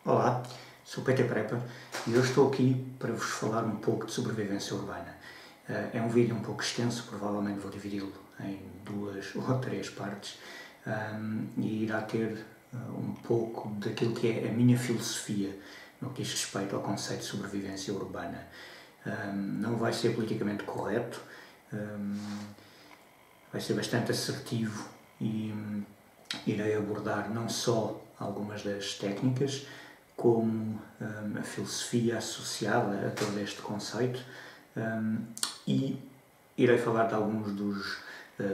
Olá, sou Peter Prepper e eu estou aqui para vos falar um pouco de sobrevivência urbana. É um vídeo um pouco extenso, provavelmente vou dividi-lo em 2 ou 3 partes e irá ter um pouco daquilo que é a minha filosofia no que diz respeito ao conceito de sobrevivência urbana. Não vai ser politicamente correto, vai ser bastante assertivo e irei abordar não só algumas das técnicas, como a filosofia associada a todo este conceito e irei falar de alguns dos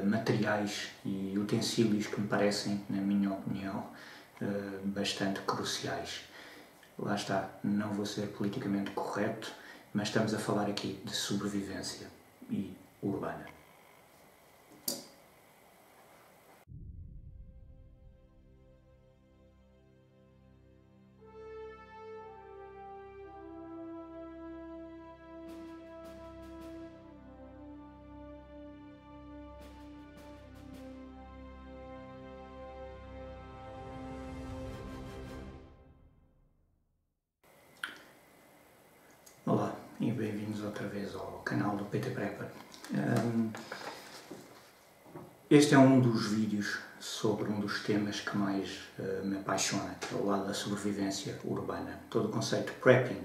materiais e utensílios que me parecem, na minha opinião, bastante cruciais. Lá está, não vou ser politicamente correto, mas estamos a falar aqui de sobrevivência e urbana. Olá e bem-vindos outra vez ao canal do Peter Prepper. Este é um dos vídeos sobre um dos temas que mais me apaixona, que é o lado da sobrevivência urbana. Todo o conceito de prepping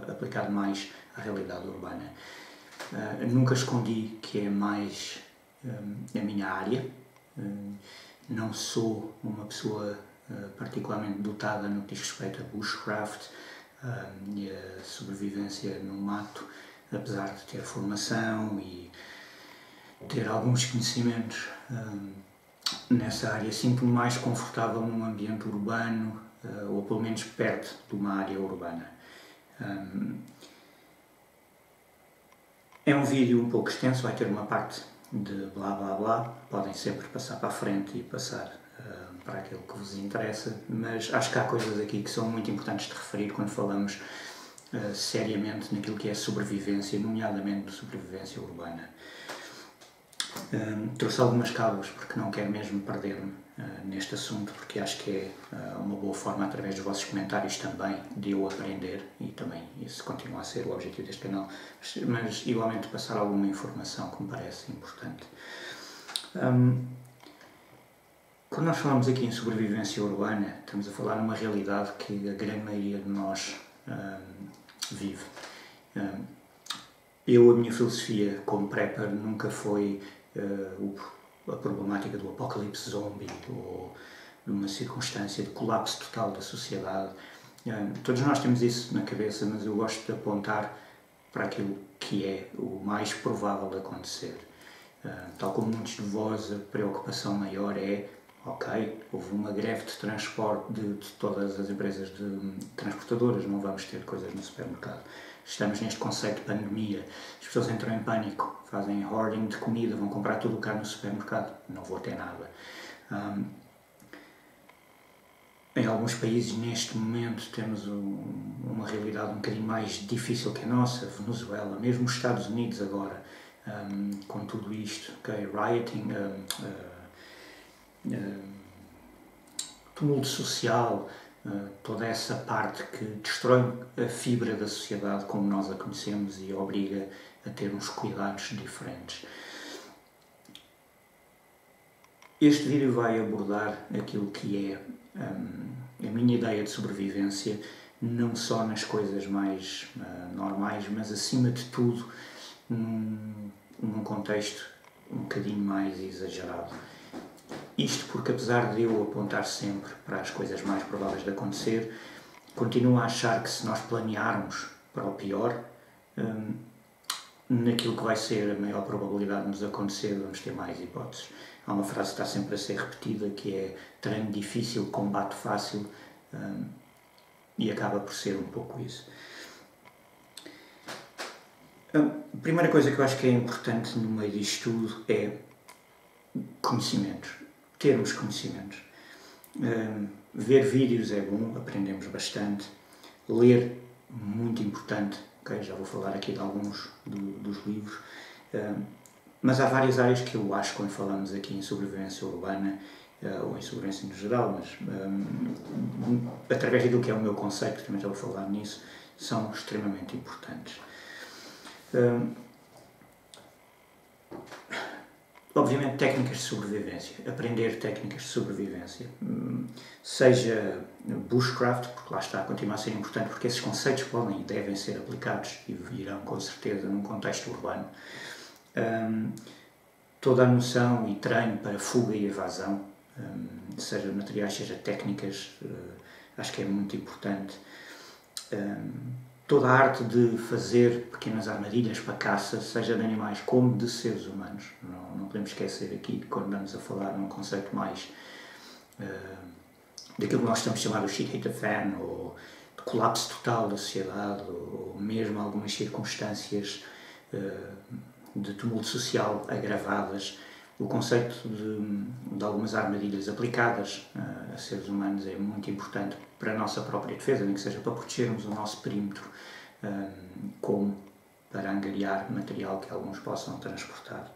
aplicado mais à realidade urbana. Nunca escondi que é mais a minha área. Não sou uma pessoa particularmente dotada no que diz respeito a bushcraft e a sobrevivência no mato, apesar de ter formação e ter alguns conhecimentos nessa área. Sinto-me mais confortável num ambiente urbano, ou pelo menos perto de uma área urbana. É um vídeo um pouco extenso, vai ter uma parte de blá blá blá, podem sempre passar para a frente e passar para aquilo que vos interessa, mas acho que há coisas aqui que são muito importantes de referir quando falamos seriamente naquilo que é sobrevivência, nomeadamente sobrevivência urbana. Trouxe algumas cábulas porque não quero mesmo perder-me neste assunto, porque acho que é uma boa forma, através dos vossos comentários também, de eu aprender, e também isso continua a ser o objetivo deste canal, mas igualmente passar alguma informação que me parece importante. Quando nós falamos aqui em sobrevivência urbana, estamos a falar numa realidade que a grande maioria de nós vive. A minha filosofia como prepper nunca foi a problemática do apocalipse zombie ou de uma circunstância de colapso total da sociedade. Todos nós temos isso na cabeça, mas eu gosto de apontar para aquilo que é o mais provável de acontecer. Tal como muitos de vós, a preocupação maior é: ok, houve uma greve de transporte de todas as empresas transportadoras, não vamos ter coisas no supermercado. Estamos neste conceito de pandemia, as pessoas entram em pânico, fazem hoarding de comida, vão comprar tudo o que há no supermercado, não vou ter nada. Em alguns países, neste momento, temos uma realidade um bocadinho mais difícil que a nossa, Venezuela, mesmo os Estados Unidos agora, com tudo isto, okay, rioting, tumulto social, toda essa parte que destrói a fibra da sociedade como nós a conhecemos e obriga a ter uns cuidados diferentes. Este vídeo vai abordar aquilo que é a minha ideia de sobrevivência, não só nas coisas mais normais, mas acima de tudo num contexto um bocadinho mais exagerado. Isto porque, apesar de eu apontar sempre para as coisas mais prováveis de acontecer, continuo a achar que se nós planearmos para o pior, naquilo que vai ser a maior probabilidade de nos acontecer, vamos ter mais hipóteses. Há uma frase que está sempre a ser repetida, que é: treino difícil, combate fácil, e acaba por ser um pouco isso. A primeira coisa que eu acho que é importante no meio disto tudo é conhecimentos. Termos conhecimentos. Ver vídeos é bom, aprendemos bastante. Ler, muito importante. Okay, já vou falar aqui de alguns dos livros. Mas há várias áreas que eu acho, quando falamos aqui em sobrevivência urbana, ou em segurança no geral, mas através daquilo que é o meu conceito, também estava a falar nisso, são extremamente importantes. Obviamente, técnicas de sobrevivência, aprender técnicas de sobrevivência, seja bushcraft, porque lá está, continua a ser importante, porque esses conceitos podem e devem ser aplicados e virão com certeza num contexto urbano. Toda a noção e treino para fuga e evasão, seja materiais, seja técnicas, acho que é muito importante. Toda a arte de fazer pequenas armadilhas para caça, seja de animais como de seres humanos. Não podemos esquecer aqui, quando estamos a falar num conceito mais daquilo que nós estamos a chamar de shit hit the fan, ou de colapso total da sociedade, ou mesmo algumas circunstâncias de tumulto social agravadas. O conceito de algumas armadilhas aplicadas a seres humanos é muito importante para a nossa própria defesa, nem que seja para protegermos o nosso perímetro, como para angariar material que alguns possam transportar.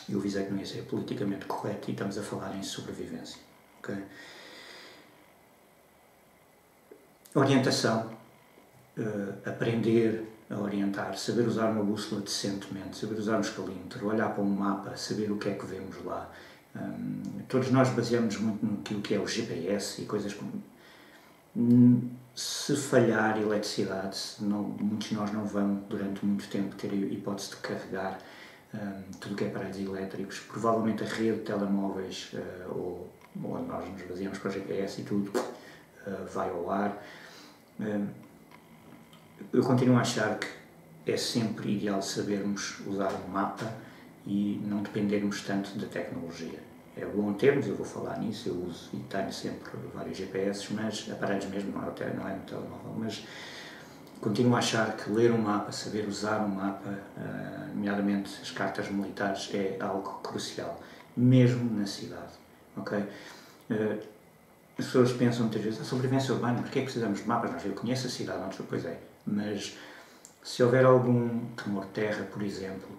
Eu avisei que não ia ser politicamente correto e estamos a falar em sobrevivência. Okay? Orientação, aprender a orientar, saber usar uma bússola decentemente, saber usar um escalímetro, olhar para um mapa, saber o que é que vemos lá. Todos nós baseamos muito naquilo que é o GPS e coisas como... Se falhar a eletricidade, muitos de nós não vão durante muito tempo ter a hipótese de carregar tudo o que é aparelhos elétricos. Provavelmente a rede de telemóveis, ou nós nos baseamos para o GPS e tudo, vai ao ar. Eu continuo a achar que é sempre ideal sabermos usar um mapa e não dependermos tanto da tecnologia. É bom termos, eu vou falar nisso, eu uso e tenho sempre vários GPS, mas aparelhos mesmo, não é no telemóvel, mas continuo a achar que ler um mapa, saber usar um mapa, nomeadamente as cartas militares, é algo crucial, mesmo na cidade, ok? As pessoas pensam muitas vezes, a sobrevivência urbana, porque é que precisamos de mapas? Eu conheço a cidade, não, pois é, mas se houver algum tremor de terra, por exemplo,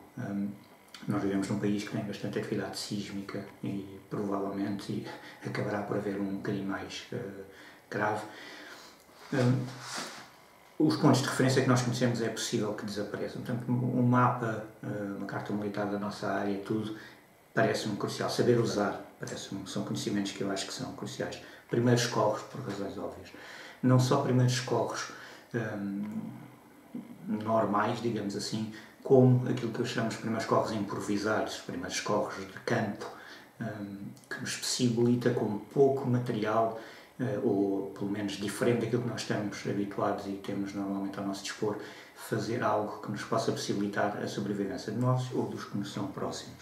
nós vivemos num país que tem bastante atividade sísmica e provavelmente acabará por haver um bocadinho mais grave. Os pontos de referência que nós conhecemos é possível que desapareçam. Portanto, um mapa, uma carta militar da nossa área, tudo, parece-me crucial. Saber usar, são conhecimentos que eu acho que são cruciais. Primeiros socorros, por razões óbvias. Não só primeiros socorros normais, digamos assim, como aquilo que eu chamo de primeiros socorros improvisados, primeiros socorros de campo, que nos possibilita com pouco material, ou pelo menos diferente daquilo que nós estamos habituados e temos normalmente ao nosso dispor, fazer algo que nos possa possibilitar a sobrevivência de nós ou dos que nos são próximos.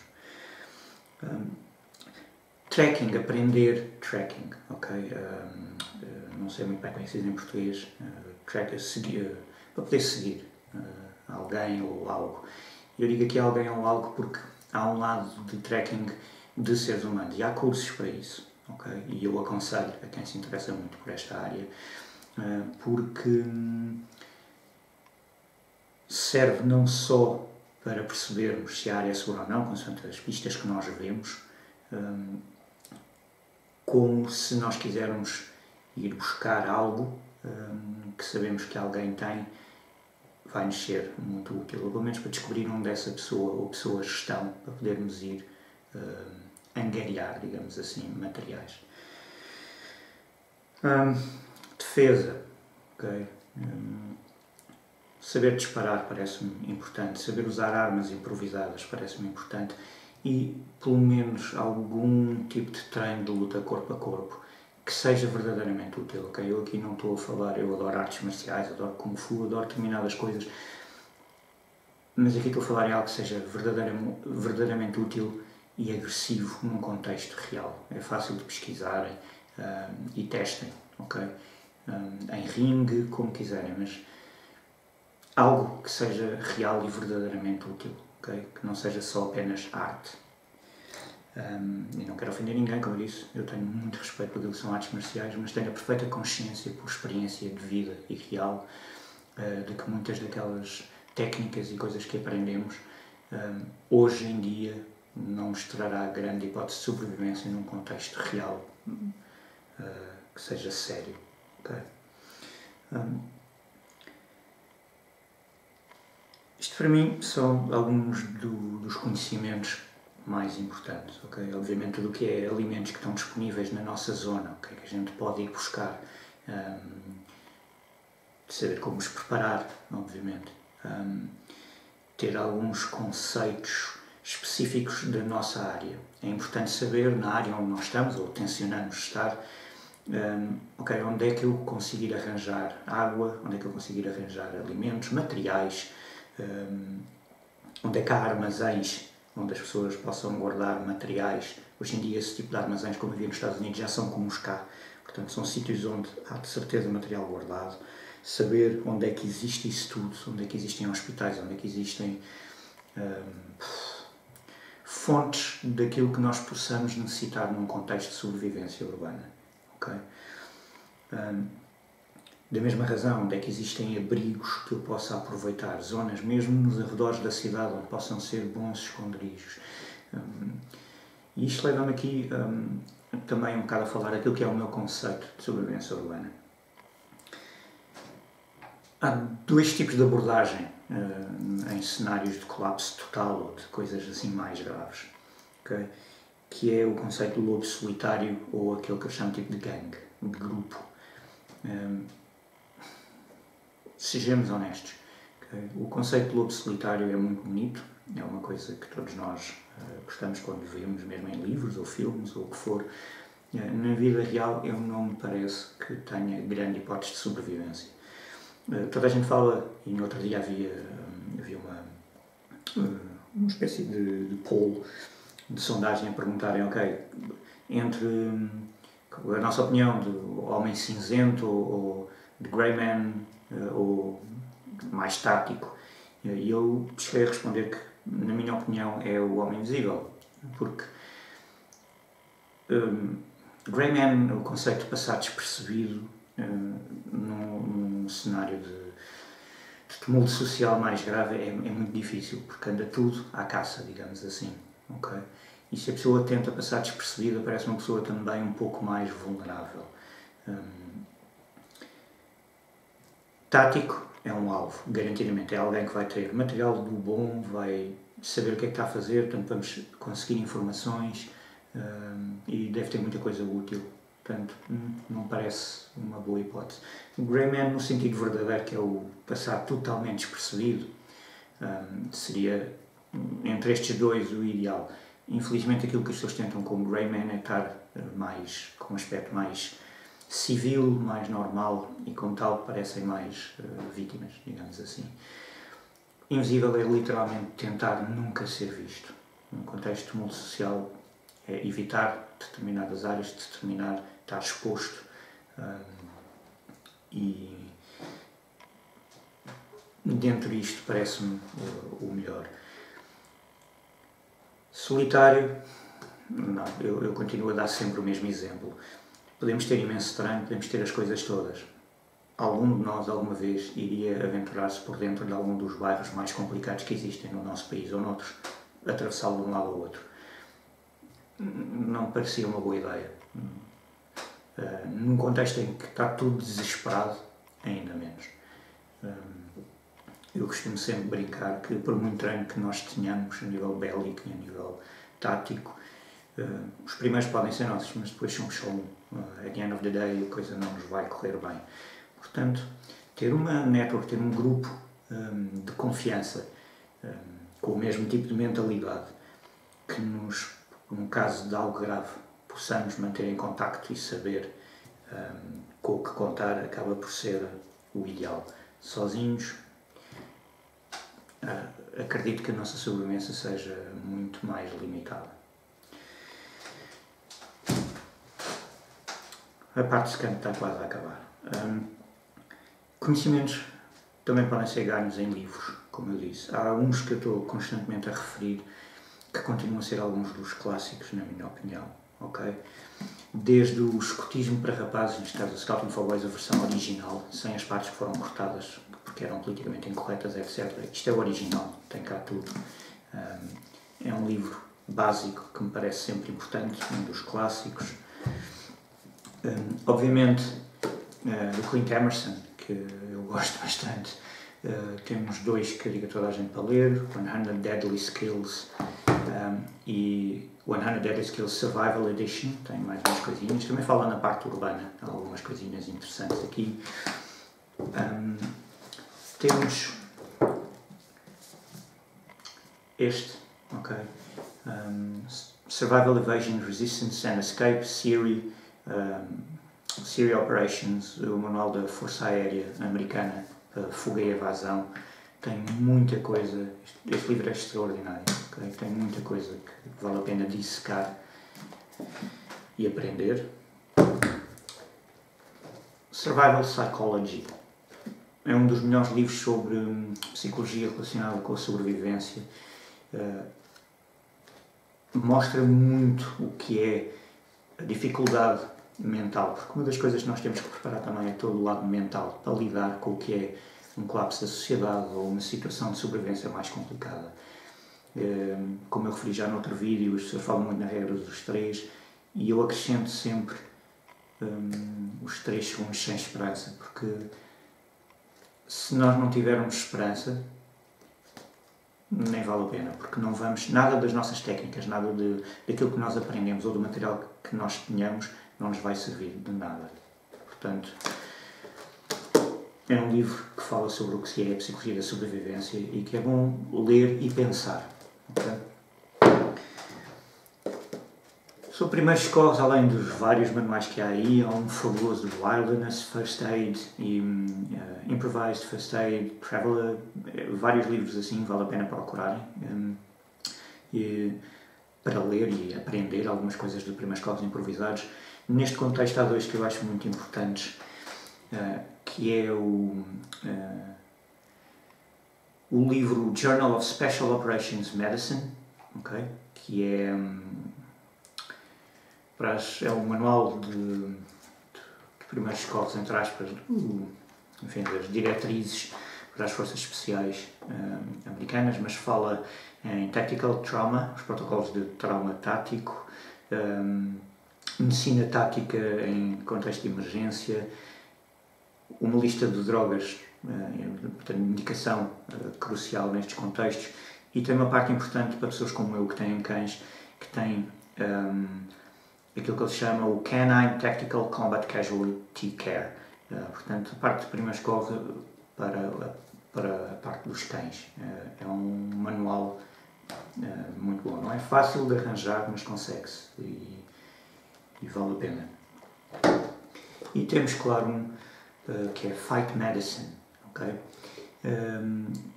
Tracking, aprender tracking, ok? Não sei muito bem como é que se diz em português, seguir, para poder seguir alguém ou algo. Eu digo aqui alguém ou algo porque há um lado de tracking de seres humanos e há cursos para isso, ok? E eu aconselho a quem se interessa muito por esta área, porque serve não só para percebermos se a área é segura ou não, consoante as pistas que nós vemos, como se nós quisermos ir buscar algo que sabemos que alguém tem, vai-nos ser muito útil, ou pelo menos para descobrir onde essa pessoa ou pessoas estão, para podermos ir angariar, digamos assim, materiais. Defesa, ok? Saber disparar parece-me importante, saber usar armas improvisadas parece-me importante e, pelo menos, algum tipo de treino de luta corpo a corpo que seja verdadeiramente útil, ok? Eu aqui não estou a falar, eu adoro artes marciais, adoro Kung Fu, adoro determinadas coisas, mas aqui estou a falar em algo que seja verdadeiramente útil e agressivo num contexto real. É fácil de pesquisarem e testem, ok? Em ringue, como quiserem, mas algo que seja real e verdadeiramente útil, ok? Que não seja só apenas arte. E não quero ofender ninguém, como eu disse, eu tenho muito respeito por aquilo que são artes marciais, mas tenho a perfeita consciência, por experiência de vida e real, de que muitas daquelas técnicas e coisas que aprendemos hoje em dia não mostrará grande hipótese de sobrevivência num contexto real que seja sério. Okay? Isto para mim são alguns dos conhecimentos mais importantes, ok? Obviamente tudo o que é alimentos que estão disponíveis na nossa zona, okay? Que a gente pode ir buscar, saber como os preparar, obviamente, ter alguns conceitos específicos da nossa área. É importante saber, na área onde nós estamos, ou tencionamos estar, ok, onde é que eu conseguir arranjar água, onde é que eu conseguir arranjar alimentos, materiais, onde é que há armazéns onde as pessoas possam guardar materiais. Hoje em dia esse tipo de armazéns, como havia nos Estados Unidos, já são comuns cá. Portanto, são sítios onde há de certeza material guardado. Saber onde é que existe isso tudo, onde é que existem hospitais, onde é que existem fontes daquilo que nós possamos necessitar num contexto de sobrevivência urbana. Okay? Da mesma razão, onde é que existem abrigos que eu possa aproveitar, zonas mesmo nos arredores da cidade onde possam ser bons esconderijos. E isto leva-me aqui também um bocado a falar daquilo que é o meu conceito de sobrevivência urbana. Há dois tipos de abordagem em cenários de colapso total ou de coisas assim mais graves, okay? Que é o conceito do lobo solitário ou aquele que eu chamo tipo de gangue, de grupo. Sejamos honestos, okay? O conceito de lobo solitário é muito bonito, é uma coisa que todos nós gostamos quando vemos, mesmo em livros ou filmes ou o que for. Na vida real, eu não me parece que tenha grande hipótese de sobrevivência. Toda a gente fala, e no outro dia havia uma espécie de poll, de sondagem a perguntarem, ok, entre a nossa opinião do homem cinzento ou de grey man ou mais tático, e eu cheguei a responder que, na minha opinião, é o homem invisível, porque grey man, o conceito de passar despercebido num cenário de tumulto social mais grave é muito difícil, porque anda tudo à caça, digamos assim, ok? E se a pessoa tenta passar despercebida, parece uma pessoa também um pouco mais vulnerável. Tático é um alvo, garantidamente, é alguém que vai ter material do bom, vai saber o que é que está a fazer, portanto vamos conseguir informações e deve ter muita coisa útil. Portanto, não parece uma boa hipótese. O grey man, no sentido verdadeiro, que é o passar totalmente despercebido, seria, entre estes dois, o ideal. Infelizmente, aquilo que as pessoas tentam como grey man é estar com um aspecto mais civil, mais normal, e como tal parecem mais vítimas, digamos assim. Invisível é literalmente tentar nunca ser visto. Num contexto de tumulto social, é evitar determinadas áreas, estar exposto e dentro disto parece-me o melhor. Solitário, não, eu continuo a dar sempre o mesmo exemplo. Podemos ter imenso treino, podemos ter as coisas todas. Algum de nós, alguma vez, iria aventurar-se por dentro de algum dos bairros mais complicados que existem no nosso país ou noutros, atravessá-lo de um lado ao outro. Não parecia uma boa ideia. Num contexto em que está tudo desesperado, ainda menos. Eu costumo sempre brincar que, por muito treino que nós tenhamos a nível bélico e a nível tático, os primeiros podem ser nossos, mas depois somos só um. At the end of the day, a coisa não nos vai correr bem. Portanto, ter uma network, ter um grupo de confiança com o mesmo tipo de mentalidade que nos, num caso de algo grave, possamos manter em contacto e saber com o que contar, acaba por ser o ideal. Sozinhos, acredito que a nossa sobrevivência seja muito mais limitada. A parte secante está quase a acabar. Conhecimentos também podem ser ganhos em livros, como eu disse. Há uns que eu estou constantemente a referir que continuam a ser alguns dos clássicos, na minha opinião. Okay? Desde o escotismo para rapazes, neste caso o Scouting for Boys, a versão original, sem as partes que foram cortadas porque eram politicamente incorretas, etc. Isto é o original, tem cá tudo. É um livro básico que me parece sempre importante, um dos clássicos. Obviamente, do Clint Emerson, que eu gosto bastante. Temos dois que eu digo a toda a gente para ler, 100 Deadly Skills e 100 Deadly Skills Survival Edition, tem mais umas coisinhas, também fala na parte urbana, há algumas coisinhas interessantes aqui. Temos este, ok, Survival, Evasion, Resistance and Escape, Syria Operations, o manual da Força Aérea Americana, Fuga e Evasão. Tem muita coisa, este livro é extraordinário, okay? Tem muita coisa que vale a pena dissecar e aprender. Survival Psychology é um dos melhores livros sobre psicologia relacionada com a sobrevivência. Mostra muito o que é a dificuldade mental, porque uma das coisas que nós temos que preparar também é todo o lado mental, para lidar com o que é um colapso da sociedade ou uma situação de sobrevivência mais complicada. Como eu referi já no outro vídeo, as pessoas falam muito na regra dos 3 e eu acrescento sempre os 3 segundos sem esperança, porque se nós não tivermos esperança, nem vale a pena, porque não vamos, nada das nossas técnicas, nada daquilo que nós aprendemos ou do material que nós tenhamos, não nos vai servir de nada. Portanto, é um livro que fala sobre o que é a psicologia da sobrevivência e que é bom ler e pensar. Okay? Sobre primeiros socorros, além dos vários manuais que há aí, há um fabuloso do Wilderness First Aid e Improvised First Aid, Traveler, vários livros assim, vale a pena procurarem para ler e aprender algumas coisas de primeiros socorros improvisados. Neste contexto há dois que eu acho muito importantes, que é o livro Journal of Special Operations Medicine, okay? Que é um manual de primeiros socorros, entre aspas, enfim, das diretrizes para as forças especiais americanas, mas fala em tactical trauma, os protocolos de trauma tático, medicina tática em contexto de emergência, uma lista de drogas, portanto, indicação crucial nestes contextos, e tem uma parte importante para pessoas como eu que têm cães, que têm aquilo que eles chamam o Canine Tactical Combat Casualty Care, portanto, a parte de primeiros socorros para a parte dos cães. É um manual muito bom. Não é fácil de arranjar, mas consegue-se e vale a pena. E temos, claro, que é Fight Medicine, okay?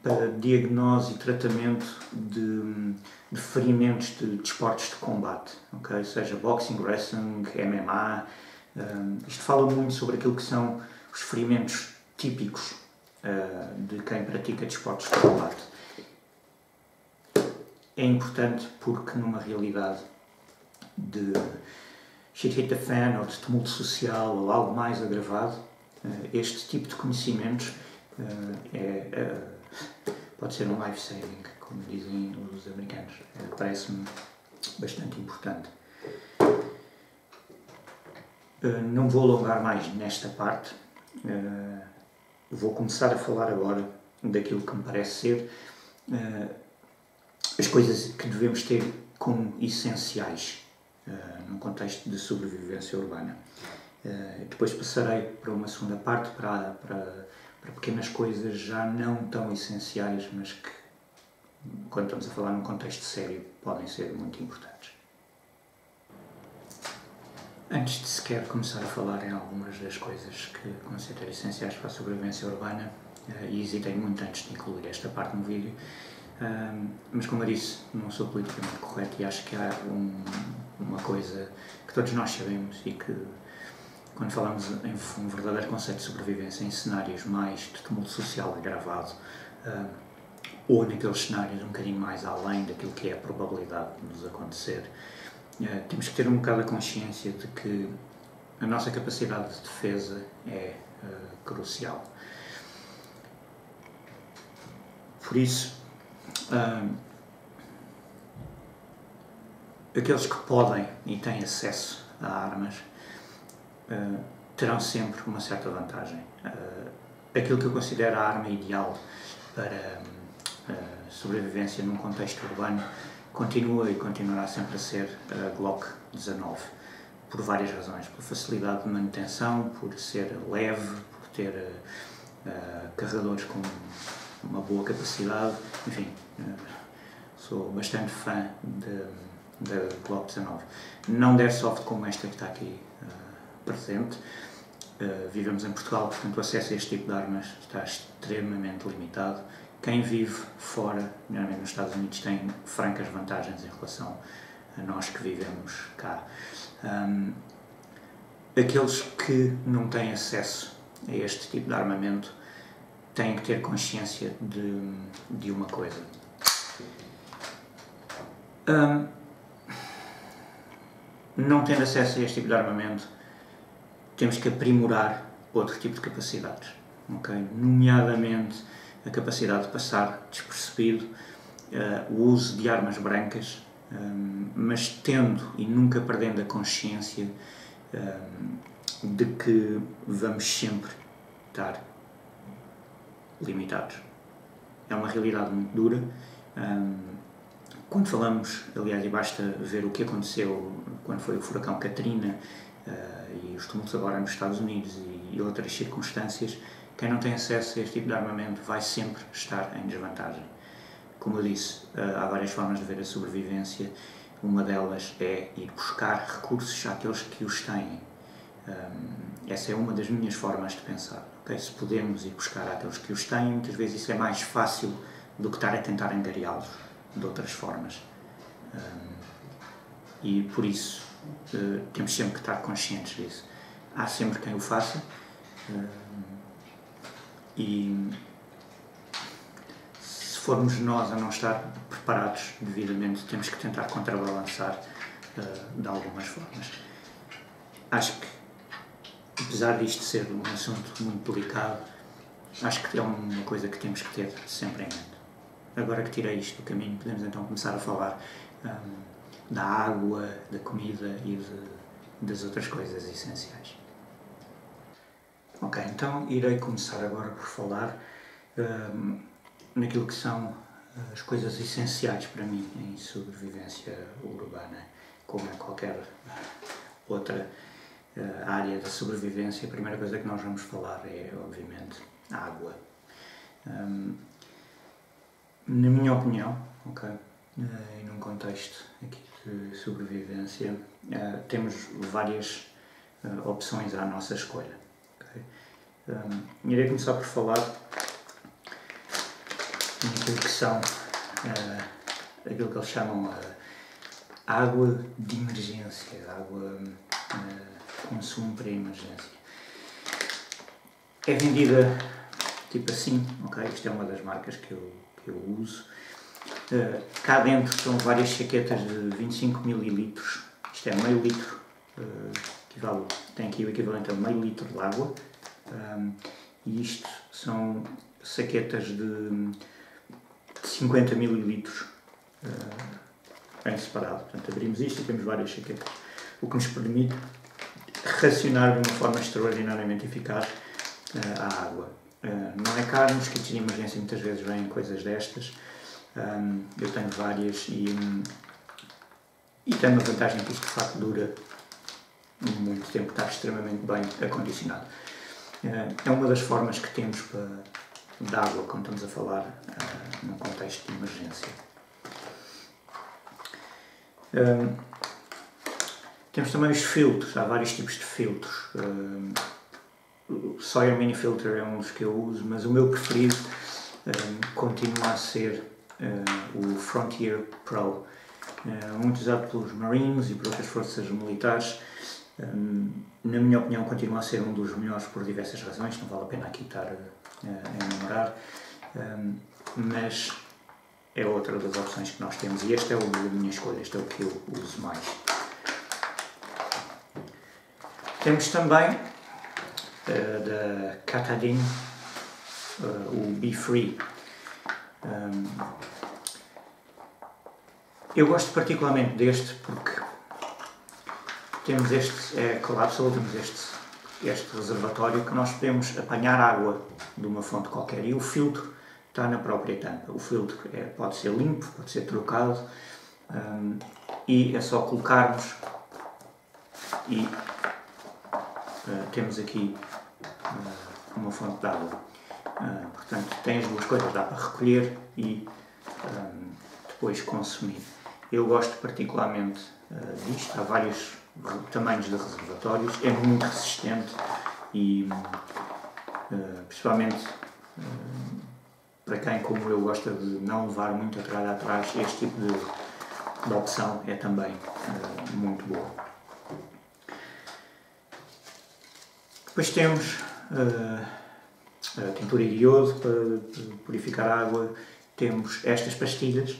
Para diagnose e tratamento de ferimentos de desportos de combate, okay? Seja boxing, wrestling, MMA. Isto fala muito sobre aquilo que são os ferimentos típicos de quem pratica desportos de combate. É importante porque numa realidade de shit hit the fan ou de tumulto social ou algo mais agravado, este tipo de conhecimentos pode ser um life-saving, como dizem os americanos. Parece-me bastante importante. Não vou alongar mais nesta parte. Vou começar a falar agora daquilo que me parece ser as coisas que devemos ter como essenciais num contexto de sobrevivência urbana. Depois passarei para uma segunda parte, para pequenas coisas já não tão essenciais, mas que, quando estamos a falar num contexto sério, podem ser muito importantes. Antes de sequer começar a falar em algumas das coisas que considero essenciais para a sobrevivência urbana, e hesitei muito antes de incluir esta parte no vídeo, mas como eu disse, não sou politicamente correto e acho que há uma coisa que todos nós sabemos e que, quando falamos em um verdadeiro conceito de sobrevivência em cenários mais de tumulto social agravado, ou naqueles cenários um bocadinho mais além daquilo que é a probabilidade de nos acontecer, temos que ter um bocado a consciência de que a nossa capacidade de defesa é crucial. Por isso, aqueles que podem e têm acesso a armas terão sempre uma certa vantagem. Aquilo que eu considero a arma ideal para sobrevivência num contexto urbano continua e continuará sempre a ser a Glock 19, por várias razões, pela facilidade de manutenção, por ser leve, por ter carregadores com uma boa capacidade, enfim, sou bastante fã da Glock 19. Não de airsoft como esta que está aqui presente. Vivemos em Portugal, portanto o acesso a este tipo de armas está extremamente limitado. Quem vive fora, normalmente nos Estados Unidos, tem francas vantagens em relação a nós que vivemos cá. Aqueles que não têm acesso a este tipo de armamento têm que ter consciência de uma coisa. Não tendo acesso a este tipo de armamento, temos que aprimorar outro tipo de capacidades, okay? Nomeadamente a capacidade de passar despercebido, o uso de armas brancas, mas tendo e nunca perdendo a consciência de que vamos sempre estar limitados. É uma realidade muito dura. Quando falamos, aliás, e basta ver o que aconteceu quando foi o furacão Katrina e os tumultos agora nos Estados Unidos e outras circunstâncias, quem não tem acesso a este tipo de armamento vai sempre estar em desvantagem. Como eu disse, há várias formas de ver a sobrevivência. Uma delas é ir buscar recursos àqueles que os têm. Essa é uma das minhas formas de pensar. Okay? Se podemos ir buscar àqueles que os têm, muitas vezes isso é mais fácil do que estar a tentar angariá-los de outras formas. E por isso temos sempre que estar conscientes disso. Há sempre quem o faça e se formos nós a não estar preparados devidamente, temos que tentar contrabalançar de algumas formas. Acho que, apesar disto ser um assunto muito delicado, acho que é uma coisa que temos que ter sempre em mente. Agora que tirei isto do caminho, podemos então começar a falar da água, da comida e das outras coisas essenciais. Ok, então irei começar agora por falar naquilo que são as coisas essenciais para mim em sobrevivência urbana, como em qualquer outra área da sobrevivência. A primeira coisa que nós vamos falar é, obviamente, a água. Na minha opinião, okay, e num contexto aqui de sobrevivência, temos várias opções à nossa escolha. Okay? Irei começar por falar naquilo que são aquilo que eles chamam água de emergência, água consumo para emergência. É vendida tipo assim, ok? Isto é uma das marcas que eu uso. Cá dentro são várias saquetas de 25 ml, isto é meio litro, tem aqui o equivalente a meio litro de água, e isto são saquetas de 50 ml em separado. Portanto, abrimos isto e temos várias saquetas, o que nos permite racionar de uma forma extraordinariamente eficaz a água. Não é caro, nos kits de emergência muitas vezes vêm coisas destas. Eu tenho várias e tem uma vantagem que isto de facto dura muito tempo, está extremamente bem acondicionado. É uma das formas que temos de água quando estamos a falar num contexto de emergência. Temos também os filtros, há vários tipos de filtros. O Sawyer Mini Filter é um dos que eu uso, mas o meu preferido continua a ser o Frontier Pro, muito usado pelos Marines e por outras forças militares. Na minha opinião, continua a ser um dos melhores por diversas razões, não vale a pena aqui estar a enumerar, mas é outra das opções que nós temos e este é o da minha escolha, este é o que eu uso mais. Temos também da Katadyn, o Be Free. Eu gosto particularmente deste porque temos este collapsible, temos este reservatório que nós podemos apanhar água de uma fonte qualquer e o filtro está na própria tampa. O filtro pode ser limpo, pode ser trocado e é só colocarmos e temos aqui uma fonte de água. Portanto, tem as duas coisas, dá para recolher e depois consumir. Eu gosto particularmente disto, há vários tamanhos de reservatórios, é muito resistente e principalmente para quem como eu gosta de não levar muita tralha atrás, este tipo de opção é também muito boa. Depois temos a tintura de iodo para purificar a água, temos estas pastilhas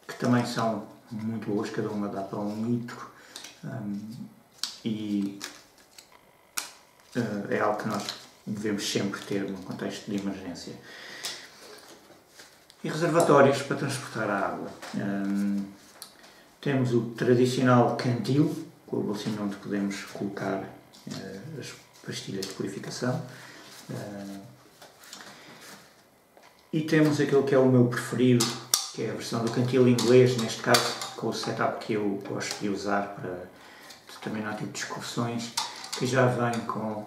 que também são muito boas, cada uma dá para 1 litro e é algo que nós devemos sempre ter num contexto de emergência. E reservatórios para transportar a água. Temos o tradicional cantil, com o bolsinho onde podemos colocar as pastilhas de purificação. E temos aquele que é o meu preferido, que é a versão do cantil inglês, neste caso com o setup que eu gosto de usar para determinado tipo de excursões, que já vem com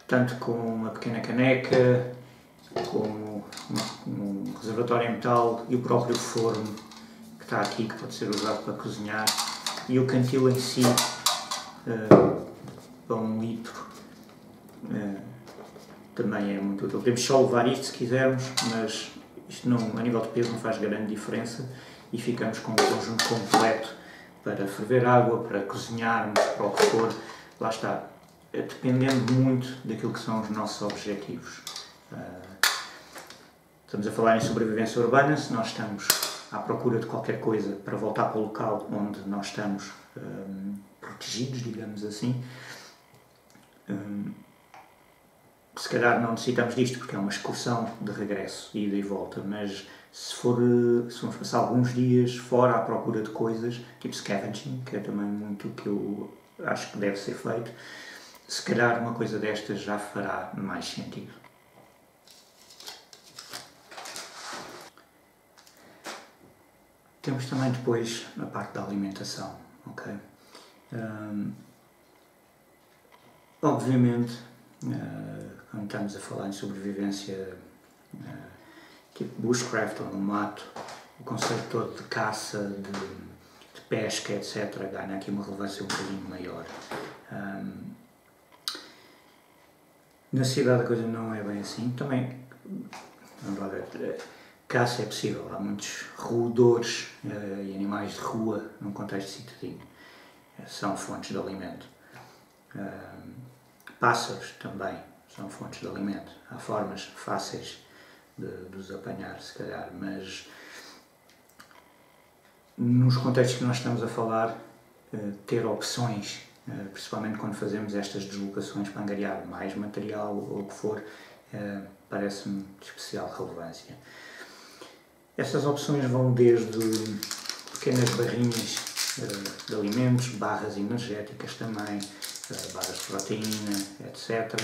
tanto com uma pequena caneca, como um reservatório em metal e o próprio forno que está aqui, que pode ser usado para cozinhar, e o cantil em si para 1 litro também é muito útil. Podemos só levar isto se quisermos, mas isto não, a nível de peso não faz grande diferença e ficamos com um conjunto completo para ferver água, para cozinharmos, para o que for. Lá está, dependendo muito daquilo que são os nossos objetivos. Estamos a falar em sobrevivência urbana, se nós estamos à procura de qualquer coisa para voltar para o local onde nós estamos protegidos, digamos assim, se calhar não necessitamos disto porque é uma excursão de regresso, ida e volta, mas se formos passar alguns dias fora à procura de coisas, tipo scavenging, que é também muito o que eu acho que deve ser feito, se calhar uma coisa destas já fará mais sentido. Temos também depois a parte da alimentação, ok? Obviamente, quando estamos a falar em sobrevivência tipo bushcraft ou no mato, o conceito todo de caça, de pesca, etc., ganha aqui uma relevância um bocadinho maior. Na cidade a coisa não é bem assim. Também, vamos lá ver, caça é possível. Há muitos roedores e animais de rua num contexto citadino. São fontes de alimento. Pássaros também são fontes de alimento. Há formas fáceis de os apanhar, se calhar, mas nos contextos que nós estamos a falar, ter opções, principalmente quando fazemos estas deslocações para angariar mais material ou o que for, parece-me de especial relevância. Essas opções vão desde pequenas barrinhas de alimentos, barras energéticas também, barras de proteína, etc.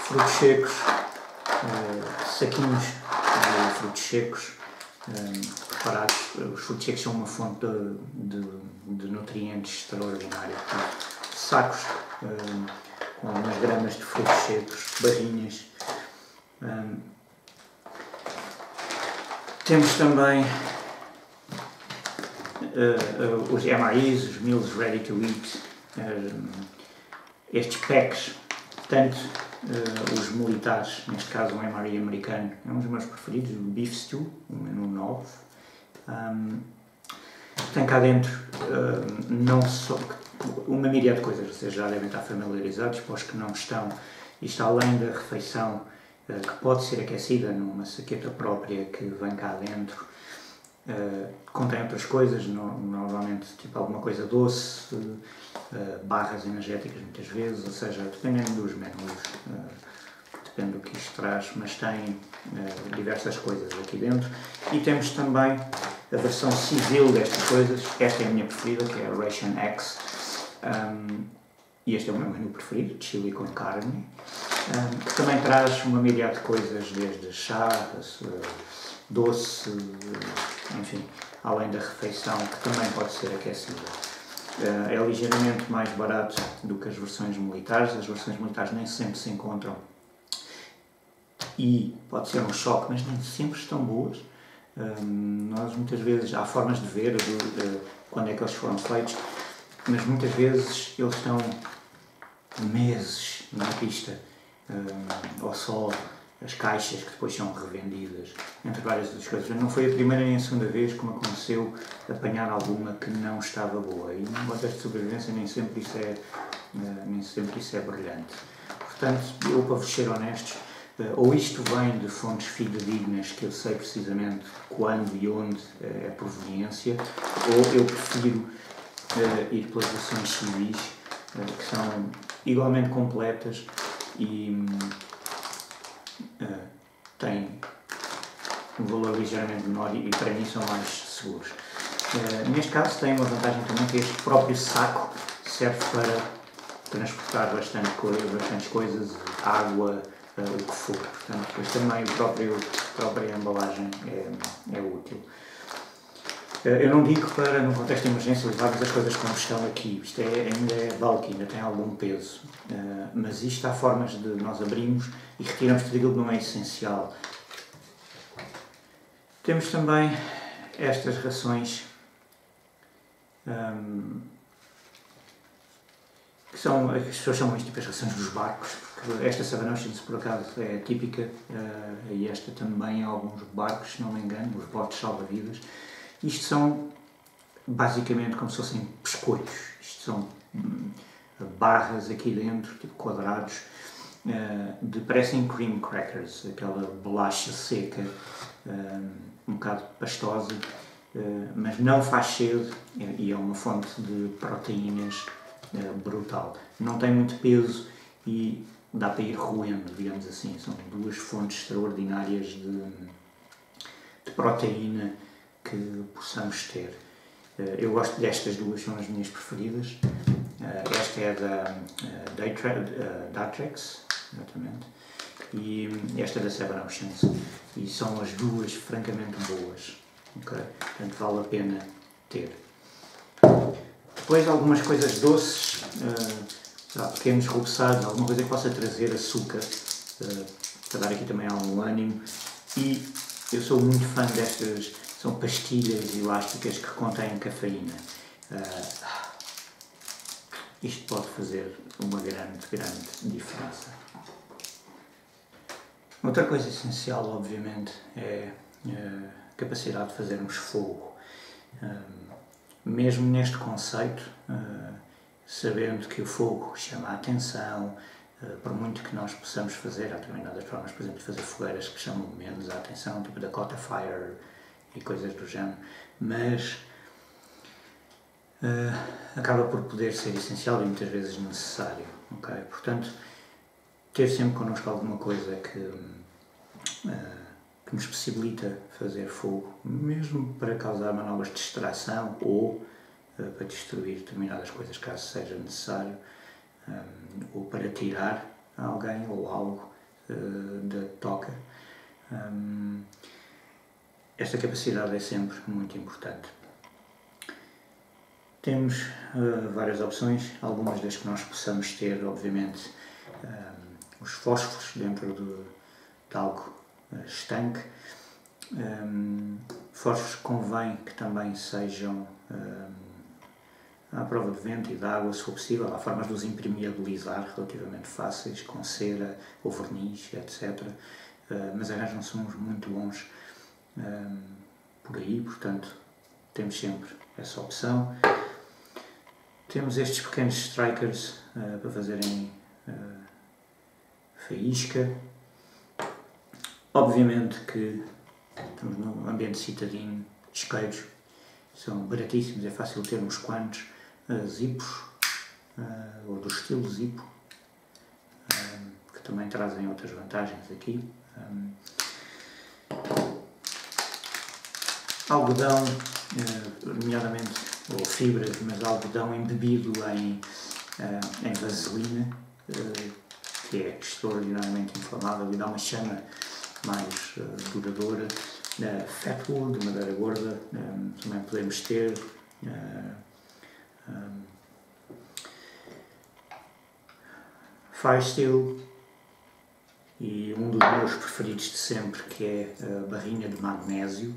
Frutos secos, saquinhos de frutos secos preparados. Os frutos secos são uma fonte de nutrientes extraordinária. Sacos com algumas gramas de frutos secos, barrinhas. Temos também os MREs, os Meals Ready to Eat, estes packs, tanto os militares, neste caso um MRE americano, é um dos meus preferidos, o Beef Stew, um menu 9. Tem cá dentro não só uma miríade de coisas, vocês já devem estar familiarizados, para os que não estão, isto além da refeição que pode ser aquecida numa saqueta própria que vem cá dentro, contém outras coisas, normalmente tipo alguma coisa doce, barras energéticas muitas vezes, ou seja, dependendo dos menus, depende do que isto traz, mas tem diversas coisas aqui dentro. E temos também a versão civil destas coisas. Esta é a minha preferida, que é a Ration X. E este é o meu menu preferido, chili com carne, que também traz uma milhar de coisas, desde chá, doce, enfim, além da refeição, que também pode ser aquecida. É ligeiramente mais barato do que as versões militares. As versões militares nem sempre se encontram e pode ser um choque, mas nem sempre estão boas. Nós muitas vezes, há formas de ver quando é que eles foram feitos, mas muitas vezes eles estão meses na pista, ou só as caixas que depois são revendidas, entre várias outras coisas. Não foi a primeira nem a segunda vez que me aconteceu apanhar alguma que não estava boa, e num contexto de sobrevivência nem sempre isso é brilhante. Portanto, eu, para vos ser honestos, ou isto vem de fontes fidedignas que eu sei precisamente quando e onde é a proveniência, ou eu prefiro ir pelas versões civis, que são igualmente completas e têm um valor ligeiramente menor e para mim são mais seguros. Neste caso tem uma vantagem também, que este próprio saco serve para transportar bastantes coisas, água, o que for. Portanto, depois também a própria embalagem é útil. Eu não digo para, num contexto de emergência, levarmos as coisas como estão aqui. Isto ainda é bulky, ainda tem algum peso. Mas isto há formas de nós abrirmos e retirarmos tudo aquilo que não é essencial. Temos também estas rações, que são, as pessoas chamam isto tipo as rações dos barcos, porque esta Seven Oceans, por acaso, é típica, e esta também em alguns barcos, se não me engano, os botes salva-vidas. Isto são basicamente como se fossem biscoitos. Isto são barras aqui dentro, tipo quadrados, parecem cream crackers, aquela bolacha seca, um bocado pastosa, mas não faz sede e é uma fonte de proteínas brutal. Não tem muito peso e dá para ir roendo, digamos assim. São duas fontes extraordinárias de proteína que possamos ter. Eu gosto destas duas, são as minhas preferidas. Esta é da Datrex, exatamente, e esta é da Seven Oceans, e são as duas francamente boas, okay? Portanto vale a pena ter. Depois algumas coisas doces, pequenos reboçados, alguma coisa que possa trazer açúcar, para dar aqui também algum ânimo, e eu sou muito fã destas. São pastilhas elásticas que contêm cafeína. Isto pode fazer uma grande diferença. Outra coisa essencial, obviamente, é a capacidade de fazermos fogo. Mesmo neste conceito, sabendo que o fogo chama a atenção, por muito que nós possamos fazer, há determinadas formas, por exemplo, de fazer fogueiras que chamam menos a atenção, tipo Dakota Fire e coisas do género, mas acaba por poder ser essencial e muitas vezes necessário, okay? Portanto, ter sempre connosco alguma coisa que nos possibilita fazer fogo, mesmo para causar manobras de distração ou para destruir determinadas coisas caso seja necessário, ou para tirar alguém ou algo da toca. Esta capacidade é sempre muito importante. Temos várias opções, algumas das que nós possamos ter, obviamente, os fósforos dentro de algo estanque. Fósforos convém que também sejam à prova de vento e de água, se for possível. Há formas de os impermeabilizar relativamente fáceis, com cera ou verniz, etc. Mas arranjam-se uns muito bons por aí, portanto temos sempre essa opção. Temos estes pequenos strikers para fazerem faísca. Obviamente que estamos num ambiente citadino, isqueiros são baratíssimos, é fácil ter uns quantos, zippos, ou do estilo Zippo, que também trazem outras vantagens aqui. Algodão, nomeadamente, ou fibras, mas algodão embebido em vaselina, que é extraordinariamente inflamável e dá uma chama mais duradoura. Fatwood, de madeira gorda, também podemos ter. Firesteel, e um dos meus preferidos de sempre, que é a barrinha de magnésio,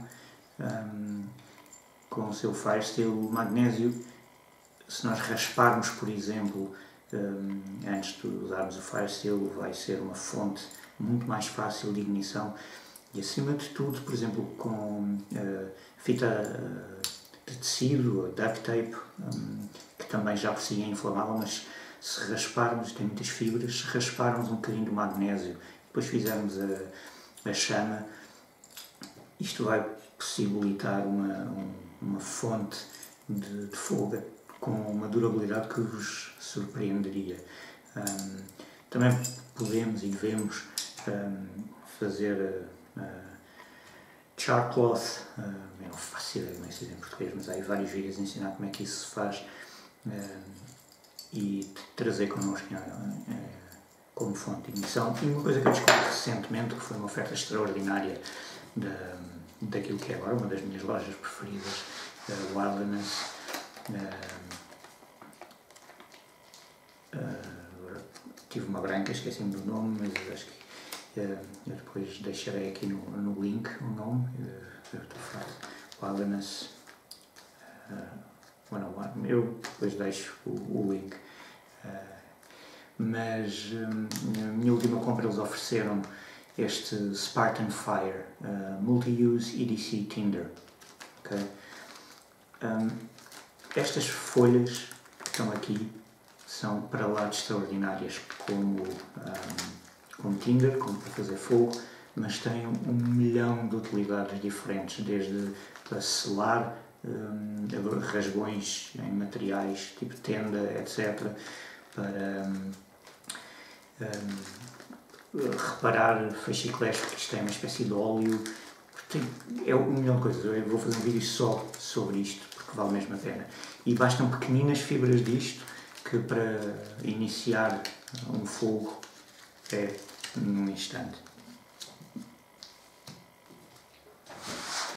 com o seu Firesteel. O magnésio, se nós rasparmos, por exemplo, antes de usarmos o Firesteel, vai ser uma fonte muito mais fácil de ignição. E acima de tudo, por exemplo, com fita de tecido, duct tape, que também já por si é inflamável, mas se rasparmos, tem muitas fibras, se rasparmos um bocadinho do magnésio, depois fizermos a chama, isto vai possibilitar uma fonte de fogo com uma durabilidade que vos surpreenderia. Também podemos e devemos fazer char cloth, eu não faço ideia como é que se diz em português, mas há aí vários vídeos a ensinar como é que isso se faz, e trazer connosco como fonte de ignição. E uma coisa que eu descobri recentemente, que foi uma oferta extraordinária daquilo que é agora uma das minhas lojas preferidas, Wilderness. Tive uma branca, esqueci-me do nome, mas acho que eu depois deixarei aqui no link o nome. Wilderness 101, eu depois deixo o link. Mas na minha última compra eles ofereceram este Spartan Fire Multi-Use EDC Tinder. Okay? Estas folhas que estão aqui são para lá de extraordinárias como tinder, como para fazer fogo, mas têm 1 milhão de utilidades diferentes, desde para selar rasgões em materiais tipo tenda, etc., para reparar fasciculares, porque isto é uma espécie de óleo. É 1 milhão de coisas. Eu vou fazer um vídeo só sobre isto, porque vale mesmo a pena. E bastam pequeninas fibras disto, que para iniciar um fogo é num instante.